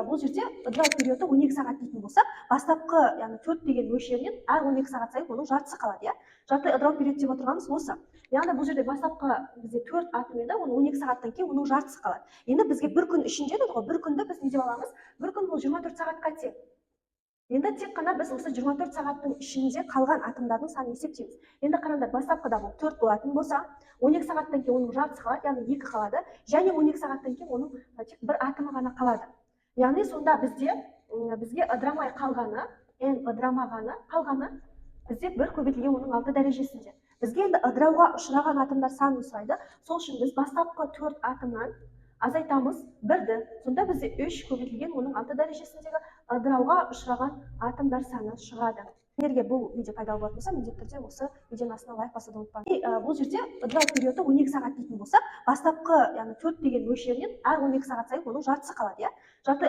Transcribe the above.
бұл жерде ыдырау периоды 12 сағат дейтін болсақ, бастапқы яғни 4 деген мөлшерінен әр 12 сағат сайын оның жартысы қалады, иә. Жарты ыдырау период деп отырғанымыз осы. Яғни бұл жерде бастапқы бізде 4 атом еді, оның 12 сағаттан кейін оның жартысы қалады. Енді бізге бір күн ішінде деді ғой, бір күнді біз не деп аламыз? Бір күн бұл 24 сағатқа тең. Енді тек қана біз осы 24 сағаттың ішінде қалған атомдардың санын есептейміз. Енді қараңдар, бастапқыда бұл 4 болатын болса, 12 сағаттан кейін оның жартысы қалады, яғни 2 қалады, және 12 сағаттан кейін оның тек бір атомы ғана қалады. Яғни сонда бізге ыдырамай қалғаны, қалғаны бізде бір көбейтілген оның 6 дәрежесінде. Бізге енді ыдырауға ұшыраған атомдар санын сұрайды. Сол үшін біз бастапқы 4 атомнан азайтамыз 1-ді. Сонда бізде 3 көбейтілген оның 6 дәрежесіндегі ыдырауға ұшыраған атомдар саны шығады. Егерге бұл видео пайдалы болатын болса, міндетті түрде осы видеоның астына лайк басуды ұмытпаңыз. Бұл жерде ыдырау периоды 12 сағат дейтін болсақ, бастапқы яғни 4 деген мөлшерінен әр 12 сағат сайын оның жартысы қалады, иә.